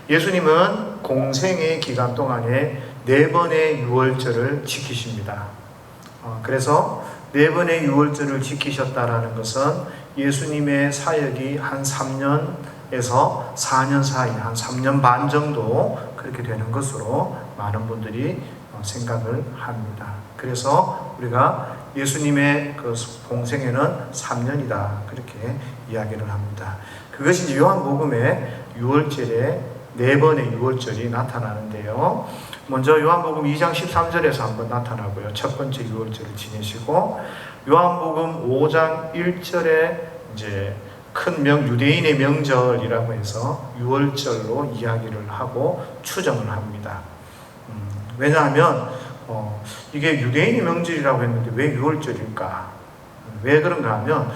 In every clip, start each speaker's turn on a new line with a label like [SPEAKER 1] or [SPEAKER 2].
[SPEAKER 1] 예수님은 공생의 기간 동안에 4번의 유월절을 지키십니다. 그래서 4번의 유월절을 지키셨다라는 것은 예수님의 사역이 한 3년에서 4년 사이, 한 3년 반 정도 그렇게 되는 것으로 많은 분들이 생각을 합니다. 그래서 우리가 예수님의 그 공생애는 3년이다 그렇게 이야기를 합니다. 그것이 이제 요한복음의 유월절에 4번의 유월절이 나타나는데요. 먼저 요한복음 2장 13절에서 한번 나타나고요. 첫 번째 유월절을 지내시고, 요한복음 5장 1절에 이제 큰 유대인의 명절이라고 해서 유월절로 이야기를 하고 추정을 합니다. 왜냐하면 이게 유대인의 명절이라고 했는데 왜 유월절일까? 왜 그런가 하면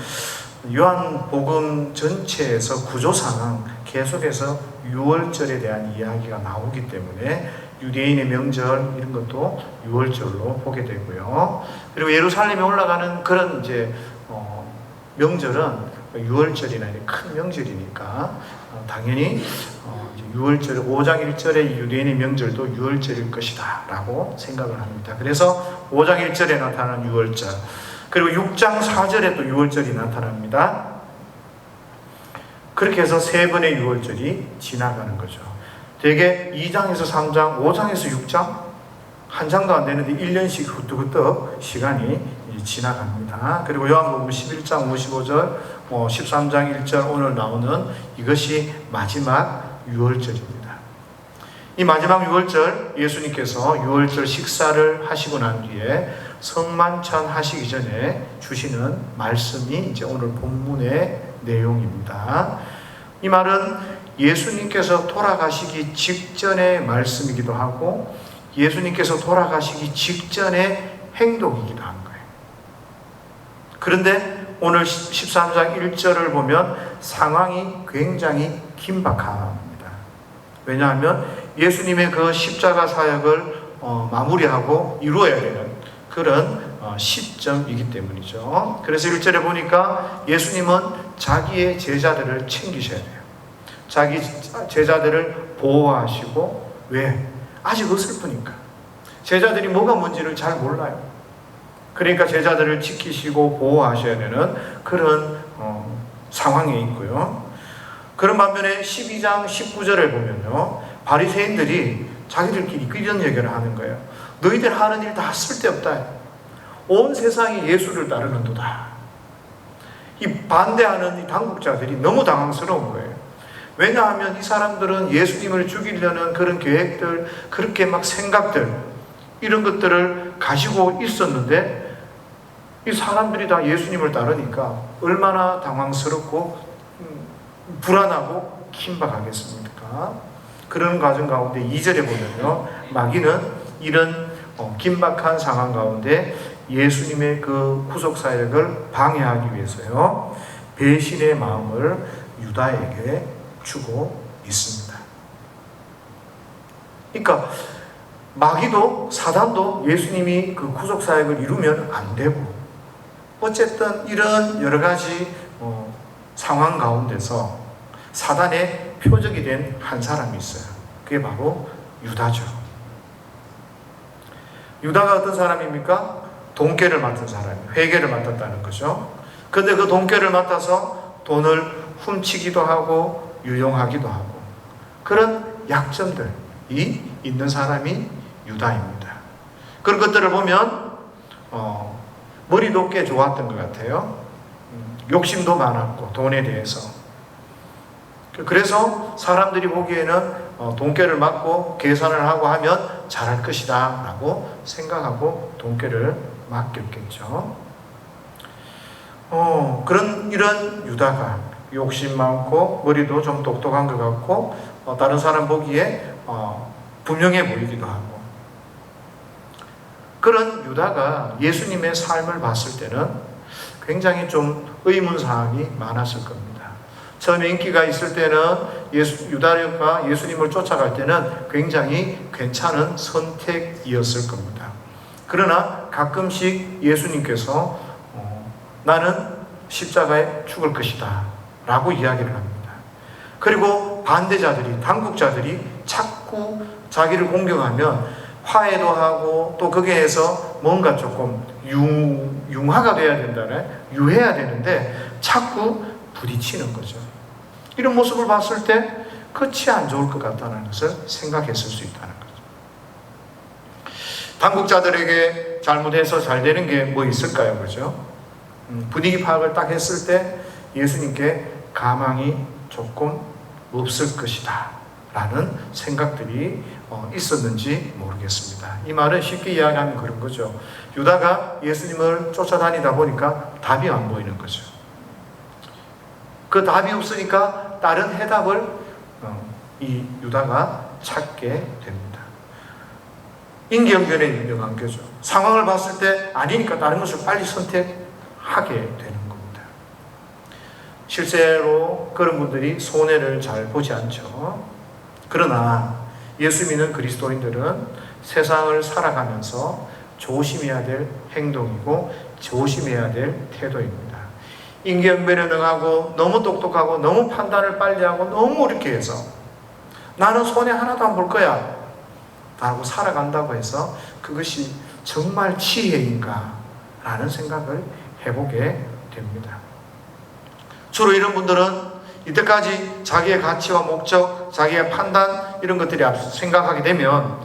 [SPEAKER 1] 요한복음 전체에서 구조상은 계속해서 유월절에 대한 이야기가 나오기 때문에 유대인의 명절 이런 것도 유월절로 보게 되고요. 그리고 예루살렘에 올라가는 그런 이제 명절은 유월절이나 큰 명절이니까 당연히 유월절 5장 1절의 유대인의 명절도 유월절일 것이다 라고 생각을 합니다. 그래서 5장 1절에 나타나는 유월절, 그리고 6장 4절에 또 유월절이 나타납니다. 그렇게 해서 3번의 유월절이 지나가는 거죠. 대개 2장에서 3장, 5장에서 6장, 한 장도 안 되는데 1년씩 후뚜후뚜 시간이 지나갑니다. 그리고 요한복음 11장 55절, 13장 1절 오늘 나오는 이것이 마지막 유월절입니다. 이 마지막 유월절, 예수님께서 유월절 식사를 하시고 난 뒤에 성만찬 하시기 전에 주시는 말씀이 이제 오늘 본문의 내용입니다. 이 말은 예수님께서 돌아가시기 직전의 말씀이기도 하고 예수님께서 돌아가시기 직전의 행동이기도 한 거예요. 그런데 오늘 13장 1절을 보면 상황이 굉장히 긴박합니다. 왜냐하면 예수님의 그 십자가 사역을 마무리하고 이루어야 되는 그런 시점이기 때문이죠. 그래서 1절에 보니까 예수님은 자기의 제자들을 챙기셔야 돼요. 자기 제자들을 보호하시고, 왜? 아직 어설프니까. 제자들이 뭐가 뭔지를 잘 몰라요. 그러니까 제자들을 지키시고 보호하셔야 되는 그런 상황에 있고요. 그런 반면에 12장 19절에 보면요, 바리새인들이 자기들끼리 이런 얘기를 하는 거예요. 너희들 하는 일 다 쓸데없다. 온 세상이 예수를 따르는도다. 이 반대하는 이 당국자들이 너무 당황스러운 거예요. 왜냐하면 이 사람들은 예수님을 죽이려는 그런 계획들, 그렇게 막 생각들, 이런 것들을 가지고 있었는데 이 사람들이 다 예수님을 따르니까 얼마나 당황스럽고 불안하고 긴박하겠습니까? 그런 과정 가운데 2절에 보면요, 마귀는 이런 긴박한 상황 가운데 예수님의 그 구속 사역을 방해하기 위해서요, 배신의 마음을 유다에게 주고 있습니다. 그러니까 마귀도 사단도 예수님이 그 구속 사역을 이루면 안 되고, 어쨌든 이런 여러 가지 상황 가운데서 사단의 표적이 된 한 사람이 있어요. 그게 바로 유다죠. 유다가 어떤 사람입니까? 돈깨를 맡은 사람이에요. 회계를 맡았다는 거죠. 그런데 그 돈깨를 맡아서 돈을 훔치기도 하고 유용하기도 하고 그런 약점들이 있는 사람이 유다입니다. 그런 것들을 보면 머리도 꽤 좋았던 것 같아요. 욕심도 많았고 돈에 대해서. 그래서 사람들이 보기에는 돈깨를 맡고 계산을 하고 하면 잘할 것이다 라고 생각하고 돈깨를 맡겼겠죠. 이런 유다가 욕심 많고 머리도 좀 똑똑한 것 같고 다른 사람 보기에 분명해 보이기도 하고, 그런 유다가 예수님의 삶을 봤을 때는 굉장히 좀 의문사항이 많았을 겁니다. 처음에 인기가 있을 때는 유다가 예수님을 쫓아갈 때는 굉장히 괜찮은 선택이었을 겁니다. 그러나 가끔씩 예수님께서 나는 십자가에 죽을 것이다 라고 이야기를 합니다. 그리고 반대자들이, 당국자들이 자꾸 자기를 공격하면 화해도 하고 또 거기에서 뭔가 조금 융화가 돼야 된다네, 유해야 되는데 자꾸 부딪히는 거죠. 이런 모습을 봤을 때 끝이 안 좋을 것 같다는 것을 생각했을 수 있다는 거죠. 당국자들에게 잘못해서 잘 되는 게 뭐 있을까요? 그죠? 분위기 파악을 딱 했을 때 예수님께 가망이 조금 없을 것이다 라는 생각들이 있었는지 모르겠습니다. 이 말은 쉽게 이야기하면 그런 거죠. 유다가 예수님을 쫓아다니다 보니까 답이 안 보이는 거죠. 그 답이 없으니까 다른 해답을 이 유다가 찾게 됩니다. 인기응변의 유명한 교죠. 상황을 봤을 때 아니니까 다른 것을 빨리 선택하게 되는 겁니다. 실제로 그런 분들이 손해를 잘 보지 않죠. 그러나 예수 믿는 그리스도인들은 세상을 살아가면서 조심해야 될 행동이고 조심해야 될 태도입니다. 인기응변에 능하고 너무 똑똑하고 너무 판단을 빨리 하고 너무 이렇게 해서 나는 손해 하나도 안 볼 거야 라고 살아간다고 해서 그것이 정말 지혜인가 라는 생각을 해보게 됩니다. 주로 이런 분들은 이때까지 자기의 가치와 목적, 자기의 판단 이런 것들이 생각하게 되면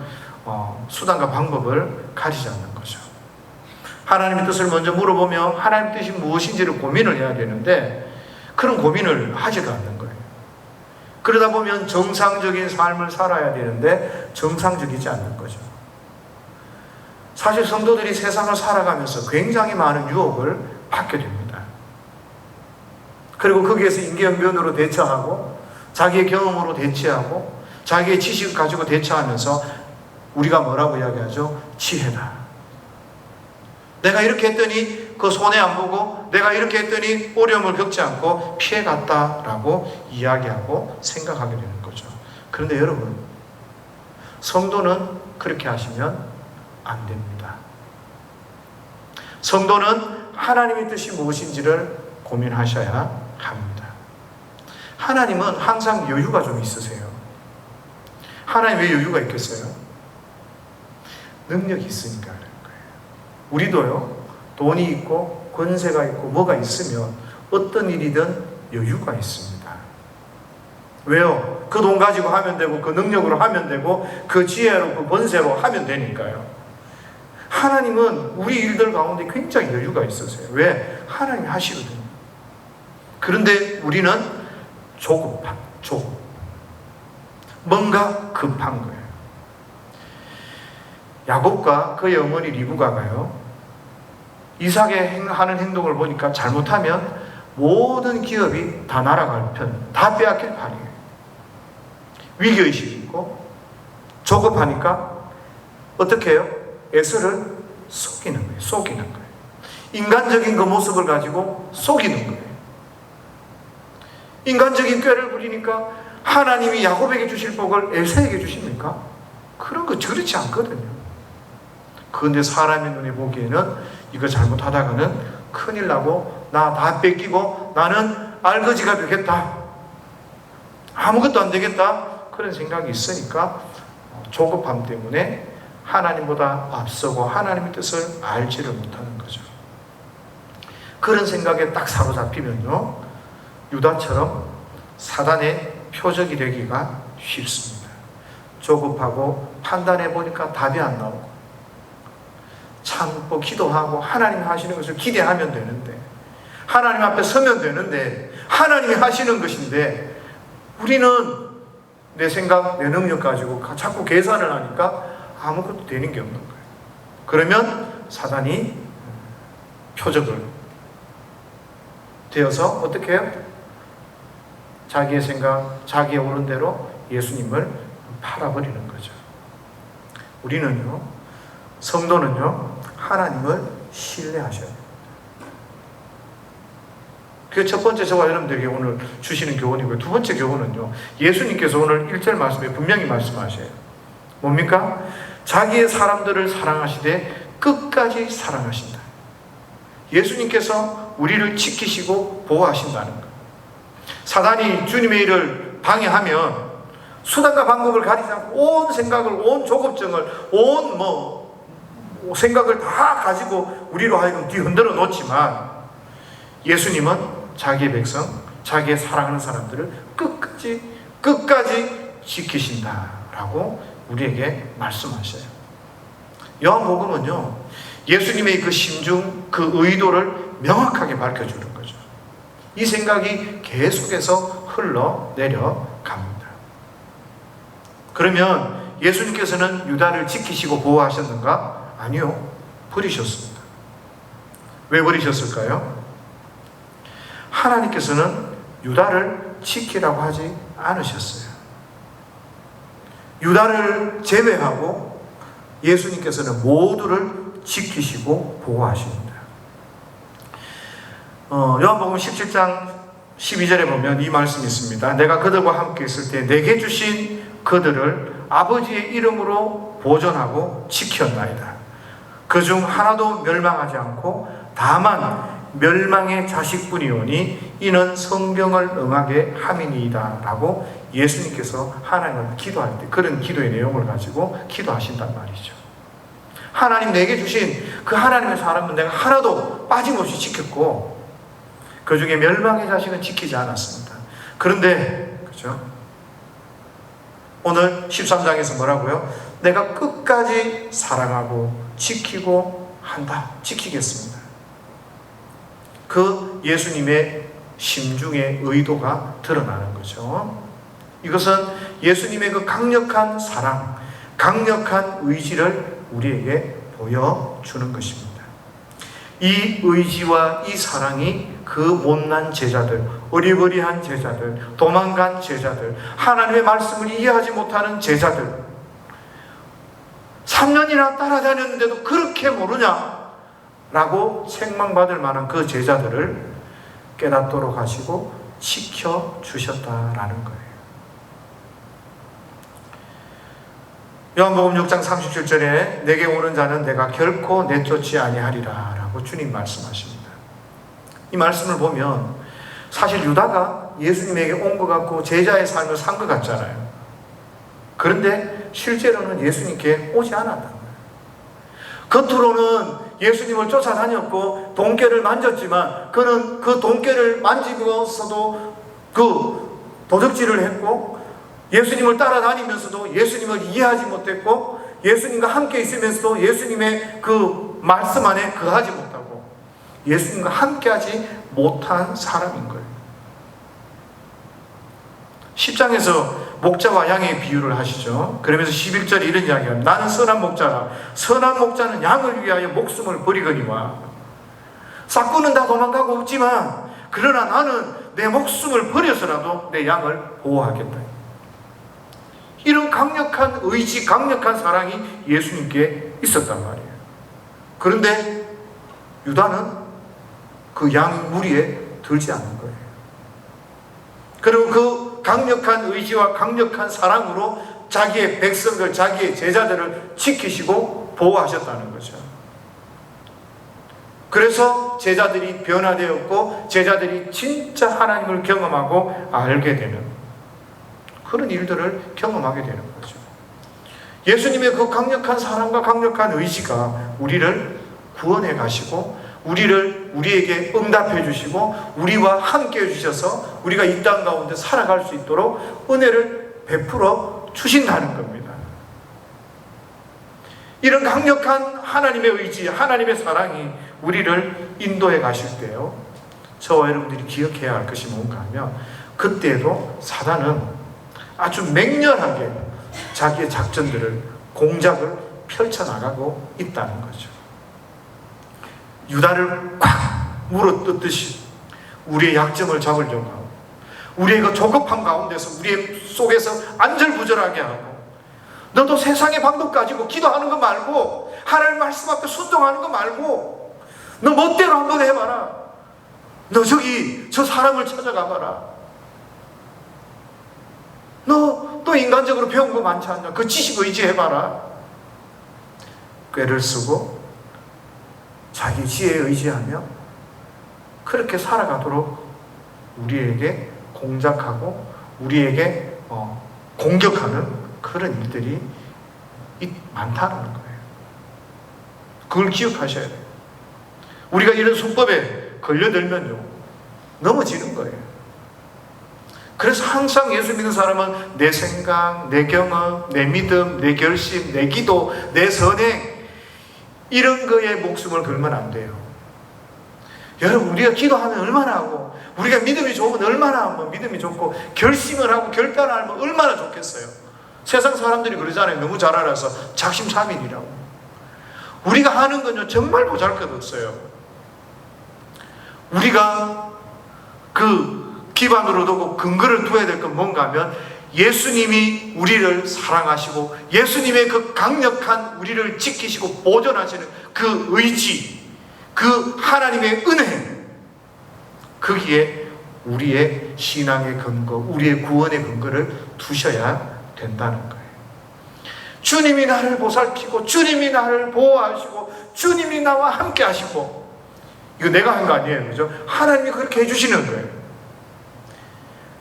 [SPEAKER 1] 수단과 방법을 가리지 않는 거죠. 하나님의 뜻을 먼저 물어보며 하나님의 뜻이 무엇인지를 고민을 해야 되는데 그런 고민을 하지도 않는 거예요. 그러다 보면 정상적인 삶을 살아야 되는데 정상적이지 않는 거죠. 사실 성도들이 세상을 살아가면서 굉장히 많은 유혹을 받게 됩니다. 그리고 거기에서 인기응변으로 대처하고 자기의 경험으로 대처하고 자기의 지식을 가지고 대처하면서 우리가 뭐라고 이야기하죠? 지혜다. 내가 이렇게 했더니 그 손해 안 보고 내가 이렇게 했더니 어려움을 겪지 않고 피해갔다라고 이야기하고 생각하게 되는 거죠. 그런데 여러분, 성도는 그렇게 하시면 안 됩니다. 성도는 하나님의 뜻이 무엇인지를 고민하셔야 합니다. 하나님은 항상 여유가 좀 있으세요. 하나님 왜 여유가 있겠어요? 능력이 있으니까 그런 거예요. 우리도요, 돈이 있고 권세가 있고 뭐가 있으면 어떤 일이든 여유가 있습니다. 왜요? 그 돈 가지고 하면 되고 그 능력으로 하면 되고 그 지혜로 그 권세로 하면 되니까요. 하나님은 우리 일들 가운데 굉장히 여유가 있으세요. 왜? 하나님이 하시거든요. 그런데 우리는 조급한, 뭔가 급한 거예요. 야곱과 그의 어머니 리브가가요, 이삭의 하는 행동을 보니까 잘못하면 모든 기업이 다 날아갈 편, 다 빼앗길 판이에요. 위기의식이 있고 조급하니까 어떻게 해요? 에서를 속이는 거예요. 인간적인 그 모습을 가지고 속이는 거예요. 인간적인 꾀를 부리니까 하나님이 야곱에게 주실 복을 에서에게 주십니까? 그런 거 그렇지 않거든요. 그런데 사람의 눈에 보기에는 이거 잘못하다가는 큰일 나고 나 다 뺏기고 나는 알거지가 되겠다, 아무것도 안 되겠다, 그런 생각이 있으니까 조급함 때문에 하나님보다 앞서고 하나님의 뜻을 알지를 못하는 거죠. 그런 생각에 딱 사로잡히면요, 유다처럼 사단의 표적이 되기가 쉽습니다. 조급하고 판단해 보니까 답이 안 나오고 참고 기도하고 하나님이 하시는 것을 기대하면 되는데, 하나님 앞에 서면 되는데, 하나님이 하시는 것인데 우리는 내 생각, 내 능력 가지고 자꾸 계산을 하니까 아무것도 되는 게 없는 거예요. 그러면 사단이 표적을 되어서 어떻게 해요? 자기의 생각, 자기의 오른 대로 예수님을 팔아버리는 거죠. 우리는요, 성도는요, 하나님을 신뢰하셔야 돼요. 그게 첫 번째 제가 여러분들에게 오늘 주시는 교훈이고요. 두 번째 교훈은요, 예수님께서 오늘 1절 말씀에 분명히 말씀하셔요. 뭡니까? 자기의 사람들을 사랑하시되 끝까지 사랑하신다. 예수님께서 우리를 지키시고 보호하신다는 것. 사단이 주님의 일을 방해하면 수단과 방법을 가리지 않고 온 생각을, 온 조급증을, 온 생각을 다 가지고 우리로 하여금 뒤흔들어 놓지만, 예수님은 자기의 백성, 자기의 사랑하는 사람들을 끝까지 지키신다라고 우리에게 말씀하셔요. 요한복음은요, 예수님의 그 심중, 그 의도를 명확하게 밝혀주는 거죠. 이 생각이 계속해서 흘러내려갑니다. 그러면 예수님께서는 유다를 지키시고 보호하셨는가? 아니요, 버리셨습니다. 왜 버리셨을까요? 하나님께서는 유다를 지키라고 하지 않으셨어요. 유다를 제외하고 예수님께서는 모두를 지키시고 보호하십니다. 요한복음 17장 12절에 보면 이 말씀이 있습니다. 내가 그들과 함께 있을 때 내게 주신 그들을 아버지의 이름으로 보존하고 지켰나이다. 그중 하나도 멸망하지 않고 다만 멸망의 자식뿐이오니 이는 성경을 응하게 함이니이다 라고 예수님께서 하나님을 기도할 때 그런 기도의 내용을 가지고 기도하신단 말이죠. 하나님 내게 주신 그 하나님의 사람은 내가 하나도 빠짐없이 지켰고 그 중에 멸망의 자식은 지키지 않았습니다. 그런데 그렇죠? 오늘 13장에서 뭐라고요? 내가 끝까지 사랑하고 지키고 한다. 지키겠습니다. 그 예수님의 심중의 의도가 드러나는 거죠. 이것은 예수님의 그 강력한 사랑, 강력한 의지를 우리에게 보여주는 것입니다. 이 의지와 이 사랑이 그 못난 제자들, 어리버리한 제자들, 도망간 제자들, 하나님의 말씀을 이해하지 못하는 제자들, 3년이나 따라다녔는데도 그렇게 모르냐? 라고 책망받을 만한 그 제자들을 깨닫도록 하시고 지켜주셨다라는 거예요. 요한복음 6장 37절에 내게 오는 자는 내가 결코 내쫓지 아니하리라 라고 주님 말씀하십니다. 이 말씀을 보면 사실 유다가 예수님에게 온 것 같고 제자의 삶을 산 것 같잖아요. 그런데 실제로는 예수님께 오지 않았단 말이에요. 겉으로는 예수님을 쫓아다녔고 돈깨를 만졌지만 그는 그 돈깨를 만지면서도 그 도적질을 했고 예수님을 따라다니면서도 예수님을 이해하지 못했고 예수님과 함께 있으면서도 예수님의 그 말씀 안에 거하지 못하고 예수님과 함께하지 못한 사람인 거예요. 10장에서 목자와 양의 비유를 하시죠. 그러면서 11절에 이런 이야기합니다. 나는 선한 목자라. 선한 목자는 양을 위하여 목숨을 버리거니와. 싹구는 다 도망가고 없지만 그러나 나는 내 목숨을 버려서라도 내 양을 보호하겠다. 이런 강력한 의지, 강력한 사랑이 예수님께 있었단 말이에요. 그런데 유다는 그 양 무리에 들지 않는 거예요. 그리고 그 강력한 의지와 강력한 사랑으로 자기의 백성들, 자기의 제자들을 지키시고 보호하셨다는 거죠. 그래서 제자들이 변화되었고 제자들이 진짜 하나님을 경험하고 알게 되는 그런 일들을 경험하게 되는 거죠. 예수님의 그 강력한 사랑과 강력한 의지가 우리를 구원해 가시고 우리에게 응답해 주시고 우리와 함께 해 주셔서 우리가 이 땅 가운데 살아갈 수 있도록 은혜를 베풀어 주신다는 겁니다. 이런 강력한 하나님의 의지, 하나님의 사랑이 우리를 인도해 가실 때요, 저와 여러분들이 기억해야 할 것이 뭔가 하면 그때도 사단은 아주 맹렬하게 자기의 작전들을, 공작을 펼쳐나가고 있다는 거죠. 유다를 꽉 물어뜯듯이 우리의 약점을 잡으려고 하고 우리의 그 조급함 가운데서 우리의 속에서 안절부절하게 하고 너도 세상의 방법 가지고 기도하는 거 말고 하나님 말씀 앞에 순종하는 거 말고 너 멋대로 한번 해봐라. 너 저기 저 사람을 찾아가봐라. 너 또 인간적으로 배운 거 많지 않냐? 그 지식 의지해봐라. 꾀를 쓰고 자기 지혜에 의지하며 그렇게 살아가도록 우리에게 공작하고 우리에게 공격하는 그런 일들이 많다는 거예요. 그걸 기억하셔야 돼요. 우리가 이런 수법에 걸려들면요, 넘어지는 거예요. 그래서 항상 예수 믿는 사람은 내 생각, 내 경험, 내 믿음, 내 결심, 내 기도, 내 선행, 이런 거에 목숨을 걸면 안 돼요. 여러분, 우리가 기도하면 얼마나 하고, 우리가 믿음이 좋으면 얼마나 하면 믿음이 좋고, 결심을 하고 결단을 하면 얼마나 좋겠어요. 세상 사람들이 그러잖아요. 너무 잘 알아서 작심삼일이라고. 우리가 하는 건요, 정말 보잘것없어요. 우리가 그 기반으로 두고 근거를 두어야 될 건 뭔가 하면, 예수님이 우리를 사랑하시고 예수님의 그 강력한 우리를 지키시고 보존하시는 그 의지, 그 하나님의 은혜, 거기에 우리의 신앙의 근거, 우리의 구원의 근거를 두셔야 된다는 거예요. 주님이 나를 보살피고 주님이 나를 보호하시고 주님이 나와 함께 하시고, 이거 내가 한 거 아니에요, 그죠? 하나님이 그렇게 해주시는 거예요.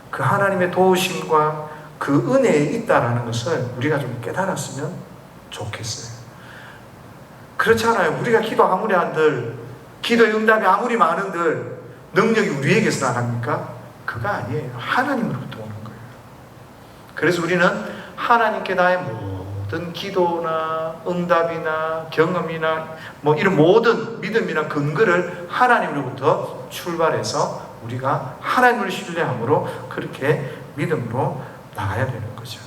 [SPEAKER 1] 그 하나님의 도우심과 그 은혜에 있다라는 것을 우리가 좀 깨달았으면 좋겠어요. 그렇잖아요. 우리가 기도 아무리 한들, 기도의 응답이 아무리 많은들 능력이 우리에게서 나갑니까? 그거 아니에요. 하나님으로부터 오는 거예요. 그래서 우리는 하나님께 나의 모든 기도나 응답이나 경험이나 이런 모든 믿음이나 근거를 하나님으로부터 출발해서 우리가 하나님을 신뢰함으로 그렇게 믿음으로 나가야 되는 거죠.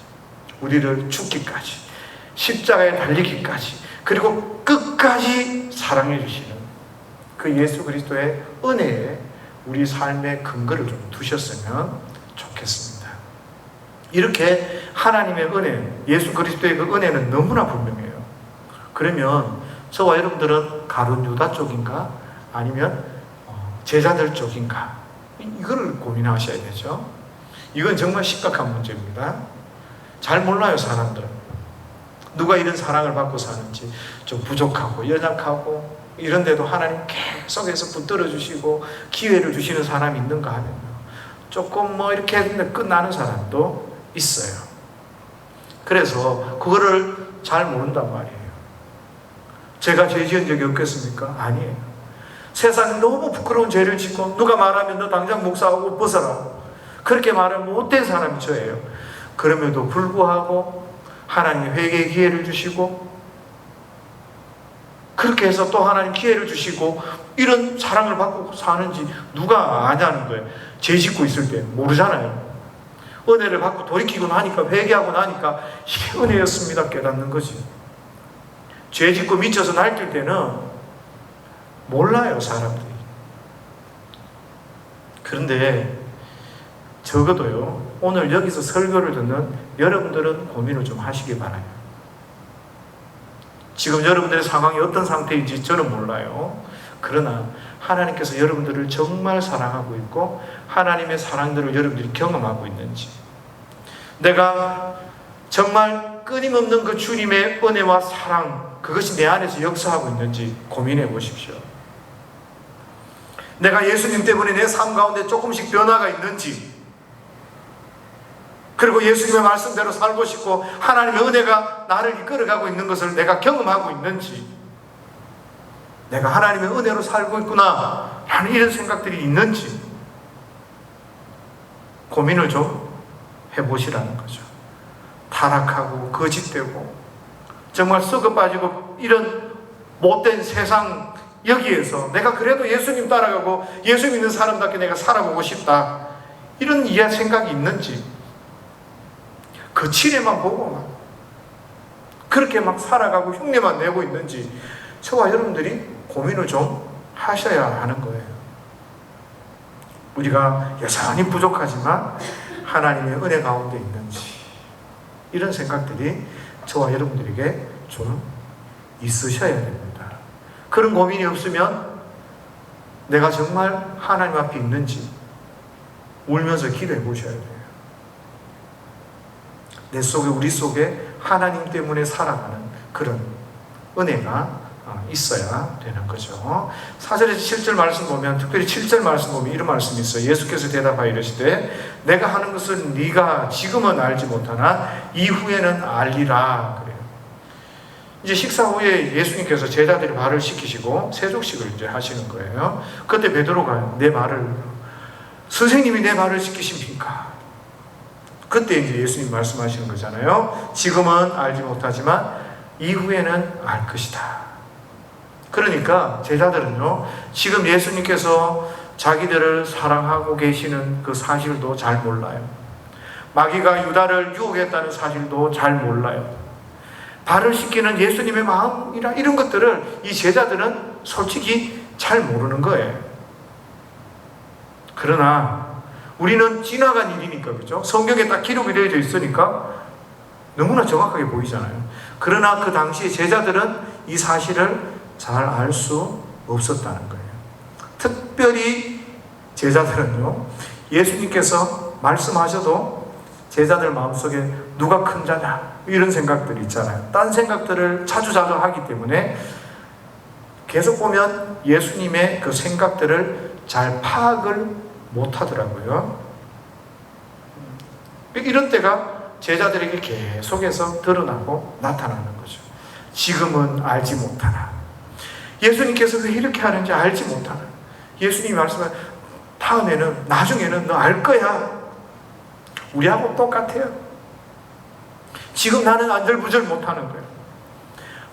[SPEAKER 1] 우리를 죽기까지, 십자가에 달리기까지, 그리고 끝까지 사랑해 주시는 그 예수 그리스도의 은혜에 우리 삶의 근거를 좀 두셨으면 좋겠습니다. 이렇게 하나님의 은혜, 예수 그리스도의 그 은혜는 너무나 분명해요. 그러면 저와 여러분들은 가룟 유다 쪽인가 아니면 제자들 쪽인가, 이걸 고민하셔야 되죠. 이건 정말 심각한 문제입니다. 잘 몰라요, 사람들은. 누가 이런 사랑을 받고 사는지, 좀 부족하고 연약하고 이런데도 하나님 계속해서 붙들어 주시고 기회를 주시는 사람이 있는가 하면 조금 이렇게 했는데 끝나는 사람도 있어요. 그래서 그거를 잘 모른단 말이에요. 제가 죄 지은 적이 없겠습니까? 아니에요. 세상에 너무 부끄러운 죄를 짓고 누가 말하면 너 당장 목사하고 벗어라, 그렇게 말하면 못된 사람이 저예요. 그럼에도 불구하고 하나님이 회개의 기회를 주시고, 그렇게 해서 또 하나님 기회를 주시고, 이런 사랑을 받고 사는지 누가 아냐는 거예요. 죄 짓고 있을 때 모르잖아요. 은혜를 받고 돌이키고 나니까, 회개하고 나니까 이게 은혜였습니다 깨닫는 거지. 죄 짓고 미쳐서 날뛸 때는 몰라요, 사람들이. 그런데 적어도요, 오늘 여기서 설교를 듣는 여러분들은 고민을 좀 하시기 바라요. 지금 여러분들의 상황이 어떤 상태인지 저는 몰라요. 그러나 하나님께서 여러분들을 정말 사랑하고 있고 하나님의 사랑들을 여러분들이 경험하고 있는지, 내가 정말 끊임없는 그 주님의 은혜와 사랑, 그것이 내 안에서 역사하고 있는지 고민해 보십시오. 내가 예수님 때문에 내 삶 가운데 조금씩 변화가 있는지, 그리고 예수님의 말씀대로 살고 싶고 하나님의 은혜가 나를 이끌어가고 있는 것을 내가 경험하고 있는지, 내가 하나님의 은혜로 살고 있구나 라는 이런 생각들이 있는지 고민을 좀 해보시라는 거죠. 타락하고 거짓되고 정말 썩어 빠지고 이런 못된 세상, 여기에서 내가 그래도 예수님 따라가고 예수 믿는 사람답게 내가 살아보고 싶다, 이런 이해 생각이 있는지, 그 치레만 보고 그렇게 살아가고 흉내만 내고 있는지 저와 여러분들이 고민을 좀 하셔야 하는 거예요. 우리가 여전히 부족하지만 하나님의 은혜 가운데 있는지, 이런 생각들이 저와 여러분들에게 좀 있으셔야 됩니다. 그런 고민이 없으면 내가 정말 하나님 앞에 있는지 울면서 기도해 보셔야 돼요. 내 속에, 우리 속에 하나님 때문에 살아가는 그런 은혜가 있어야 되는 거죠. 4절에서 7절 말씀 보면, 특별히 7절 말씀 보면 이런 말씀이 있어요. 예수께서 대답하여 이르시되 내가 하는 것은 네가 지금은 알지 못하나 이후에는 알리라 그래요. 이제 식사 후에 예수님께서 제자들이 발을 씻기시고 세족식을 이제 하시는 거예요. 그때 베드로가 선생님이 내 발을 씻기십니까? 그때 이제 예수님 말씀하시는 거잖아요. 지금은 알지 못하지만 이후에는 알 것이다. 그러니까 제자들은요, 지금 예수님께서 자기들을 사랑하고 계시는 그 사실도 잘 몰라요. 마귀가 유다를 유혹했다는 사실도 잘 몰라요. 발을 씻기는 예수님의 마음이라 이런 것들을 이 제자들은 솔직히 잘 모르는 거예요. 그러나 우리는 지나간 일이니까, 그죠? 성경에 딱 기록이 되어져 있으니까 너무나 정확하게 보이잖아요. 그러나 그 당시에 제자들은 이 사실을 잘 알 수 없었다는 거예요. 특별히 제자들은요, 예수님께서 말씀하셔도 제자들 마음속에 누가 큰 자냐 이런 생각들이 있잖아요. 딴 생각들을 자주자주 하기 때문에 계속 보면 예수님의 그 생각들을 잘 파악을 못 하더라고요. 이런 때가 제자들에게 계속해서 드러나고 나타나는 거죠. 지금은 알지 못하나, 예수님께서 왜 이렇게 하는지 알지 못하나, 예수님이 말씀하신 다음에는, 나중에는 너 알 거야. 우리하고 똑같아요. 지금 나는 안절부절 못하는 거예요.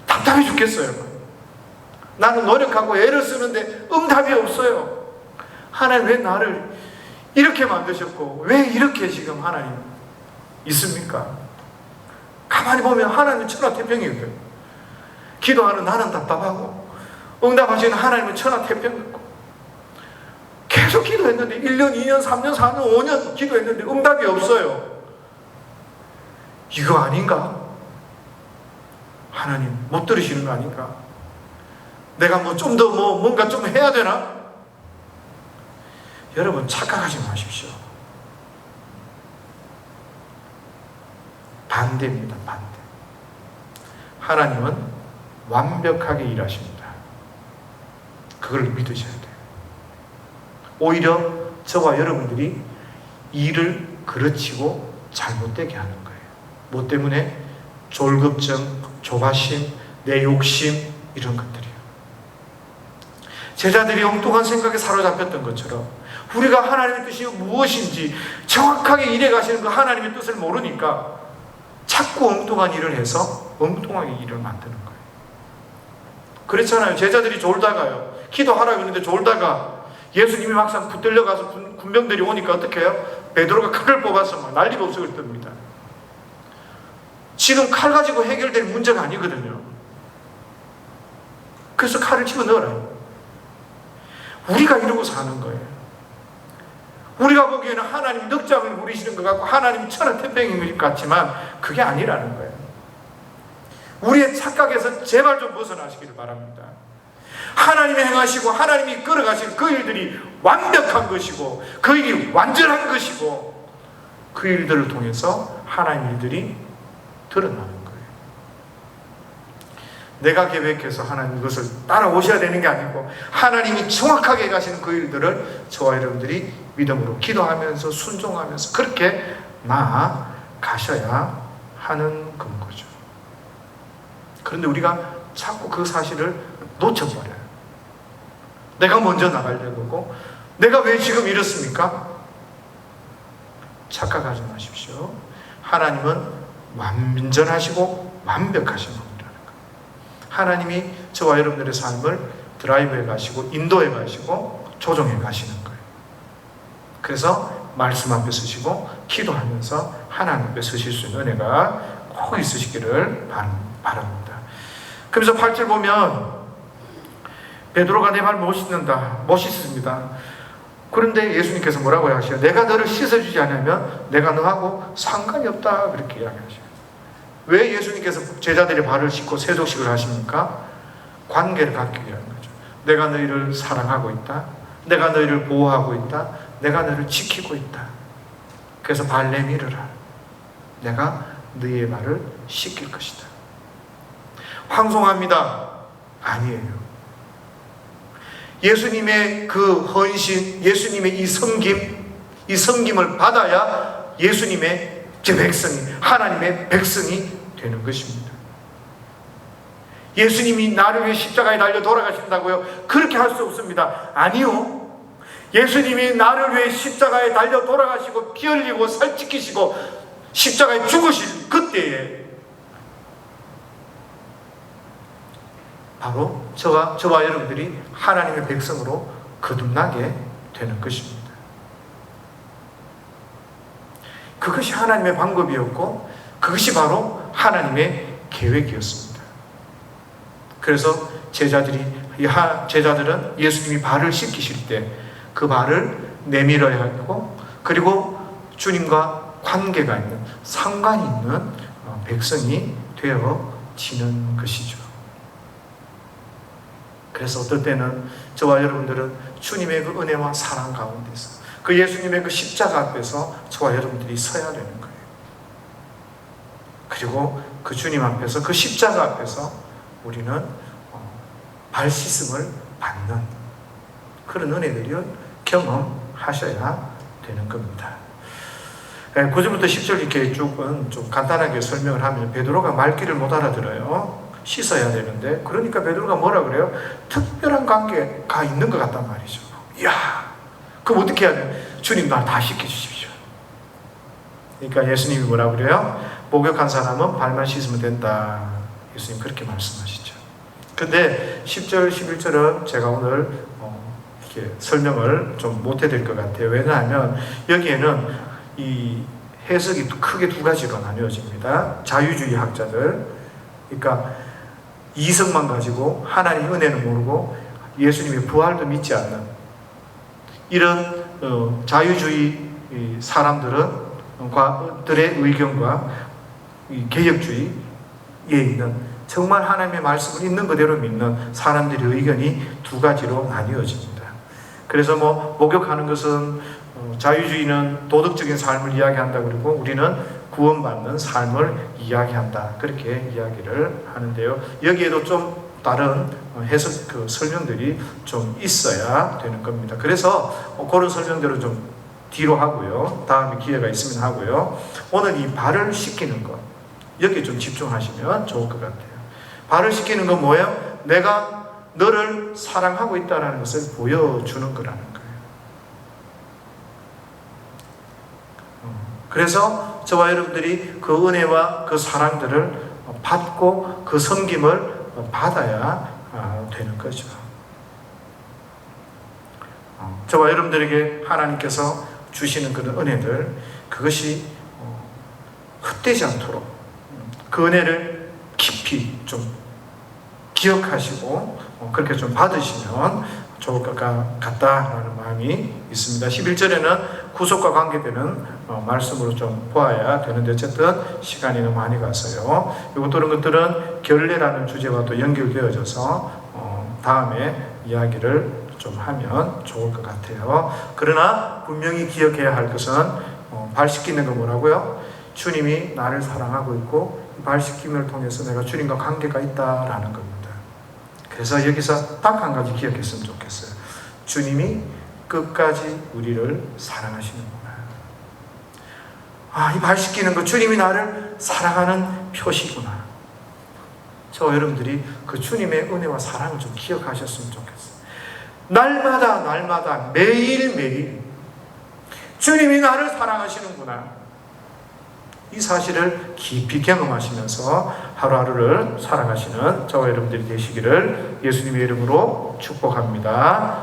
[SPEAKER 1] 답답해 죽겠어요. 나는 노력하고 애를 쓰는데 응답이 없어요. 하나님 왜 나를 이렇게 만드셨고 왜 이렇게 지금 하나님 있습니까? 가만히 보면 하나님은 천하태평이에요. 기도하는 나는 답답하고 응답하시는 하나님은 천하태평이고, 계속 기도했는데 1년, 2년, 3년, 4년, 5년 기도했는데 응답이 없어요. 이거 아닌가? 하나님 못 들으시는 거 아닌가? 내가 좀 더 뭔가 좀 해야 되나? 여러분 착각하지 마십시오. 반대입니다. 반대. 하나님은 완벽하게 일하십니다. 그걸 믿으셔야 돼요. 오히려 저와 여러분들이 일을 그르치고 잘못되게 하는 거예요. 뭐 때문에? 졸급증, 조바심, 내 욕심, 이런 것들이에요. 제자들이 엉뚱한 생각에 사로잡혔던 것처럼 우리가 하나님의 뜻이 무엇인지 정확하게 일해 가시는 그 하나님의 뜻을 모르니까 자꾸 엉뚱한 일을 해서 엉뚱하게 일을 만드는 거예요. 그렇잖아요. 제자들이 졸다가요, 기도하라고 했는데 졸다가 예수님이 막상 붙들려 가서 군병들이 오니까 어떻게 해요? 베드로가 칼을 뽑아서 막 난리가 없을 겁니다. 지금 칼 가지고 해결될 문제가 아니거든요. 그래서 칼을 집어넣어라. 우리가 이러고 사는 거예요. 우리가 보기에는 하나님 넉장을 부리시는 것 같고 하나님 천하태평인 것 같지만 그게 아니라는 거예요. 우리의 착각에서 제발 좀 벗어나시기를 바랍니다. 하나님이 행하시고 하나님이 끌어가신 그 일들이 완벽한 것이고 그 일이 완전한 것이고 그 일들을 통해서 하나님 일들이 드러나는 거예요. 내가 계획해서 하나님 이것을 따라오셔야 되는 게 아니고 하나님이 정확하게 가시는 그 일들을 저와 여러분들이 믿음으로 기도하면서 순종하면서 그렇게 나아가셔야 하는 거죠. 그런데 우리가 자꾸 그 사실을 놓쳐버려요. 내가 먼저 나가려고, 내가 왜 지금 이렇습니까? 착각하지 마십시오. 하나님은 완전하시고 완벽하신 분이라는 거예요. 하나님이 저와 여러분들의 삶을 드라이브해 가시고 인도해 가시고 조정해 가시는 거예요. 그래서 말씀 앞에 서시고 기도하면서 하나님 앞에 서실 수 있는 은혜가 꼭 있으시기를 바랍니다. 그래서 8절 보면 베드로가 내 발 못 씻는다. 못 씻습니다. 그런데 예수님께서 뭐라고 하시요? 내가 너를 씻어주지 않으면 내가 너하고 상관이 없다. 그렇게 이야기하셔요. 왜 예수님께서 제자들의 발을 씻고 세족식을 하십니까? 관계를 갖기 위한 거죠. 내가 너희를 사랑하고 있다. 내가 너희를 보호하고 있다. 내가 너를 지키고 있다. 그래서 발 내밀어라. 내가 너희의 발을 씻길 것이다. 황송합니다. 아니에요. 예수님의 그 헌신, 예수님의 이 섬김을 받아야 예수님의 제 백성이, 하나님의 백성이 되는 것입니다. 예수님이 나를 위해 십자가에 달려 돌아가신다고요? 그렇게 할 수 없습니다. 아니요. 예수님이 나를 위해 십자가에 달려 돌아가시고 피 흘리고 살 찢기시고 십자가에 죽으실 그때에 바로 저와 여러분들이 하나님의 백성으로 거듭나게 되는 것입니다. 그것이 하나님의 방법이었고 그것이 바로 하나님의 계획이었습니다. 그래서 제자들은 예수님이 발을 씻기실 때 그 발을 내밀어야 하고, 그리고 주님과 관계가 있는, 상관이 있는 백성이 되어지는 것이죠. 그래서 어떨 때는 저와 여러분들은 주님의 그 은혜와 사랑 가운데서, 그 예수님의 그 십자가 앞에서 저와 여러분들이 서야 되는 거예요. 그리고 그 주님 앞에서, 그 십자가 앞에서 우리는 발 씻음을 받는 그런 은혜들을 경험하셔야 되는 겁니다. 9절부터 10절 이렇게 쭉은 좀 간단하게 설명을 하면 베드로가 말귀를 못 알아들어요. 씻어야 되는데, 그러니까 베드로가 뭐라 그래요? 특별한 관계가 있는 것 같단 말이죠. 이야, 그럼 어떻게 해야 돼요? 주님 날 다 씻겨주십시오. 그러니까 예수님이 뭐라 그래요? 목욕한 사람은 발만 씻으면 된다. 예수님 그렇게 말씀하시죠. 근데 10절, 11절은 제가 오늘 이렇게 설명을 좀 못 해드릴 것 같아요. 왜냐하면 여기에는 이 해석이 크게 두 가지로 나뉘어집니다. 자유주의 학자들, 그러니까 이성만 가지고 하나님 은혜는 모르고 예수님의 부활도 믿지 않는 이런 자유주의 사람들의 의견과 이 개혁주의에 있는 정말 하나님의 말씀을 있는 그대로 믿는 사람들의 의견이 두 가지로 나뉘어집니다. 그래서 목욕하는 것은 자유주의는 도덕적인 삶을 이야기한다 그러고 우리는 구원받는 삶을 이야기한다, 그렇게 이야기를 하는데요. 여기에도 좀 다른 해석 설명들이 좀 있어야 되는 겁니다. 그래서 그런 설명들은 좀 뒤로 하고요, 다음에 기회가 있으면 하고요. 오늘 이 발을 씻기는 것, 여기에 좀 집중하시면 좋을 것 같아요. 발을 씻기는 건 뭐예요? 내가 너를 사랑하고 있다는 것을 보여주는 거라는 거예요. 그래서 저와 여러분들이 그 은혜와 그 사랑들을 받고 그 섬김을 받아야 되는 거죠. 저와 여러분들에게 하나님께서 주시는 그런 은혜들, 그것이 헛되지 않도록 그 은혜를 깊이 좀 기억하시고 그렇게 좀 받으시면 좋을 것 같다라는 마음이 있습니다. 11절에는 구속과 관계되는 말씀으로 좀 보아야 되는데 어쨌든 시간이 너무 많이 가서요. 이런 것들은 결례라는 주제와도 연결되어져서 다음에 이야기를 좀 하면 좋을 것 같아요. 그러나 분명히 기억해야 할 것은 발 씻기는 건 뭐라고요? 주님이 나를 사랑하고 있고 발 씻김을 통해서 내가 주님과 관계가 있다라는 겁니다. 그래서 여기서 딱 한 가지 기억했으면 좋겠어요. 주님이 끝까지 우리를 사랑하시는구나. 이 발 씻기는 거 주님이 나를 사랑하는 표시구나. 저와 여러분들이 그 주님의 은혜와 사랑을 좀 기억하셨으면 좋겠어요. 날마다 매일매일 주님이 나를 사랑하시는구나. 이 사실을 깊이 경험하시면서 하루하루를 살아가시는 저와 여러분들이 되시기를 예수님의 이름으로 축복합니다.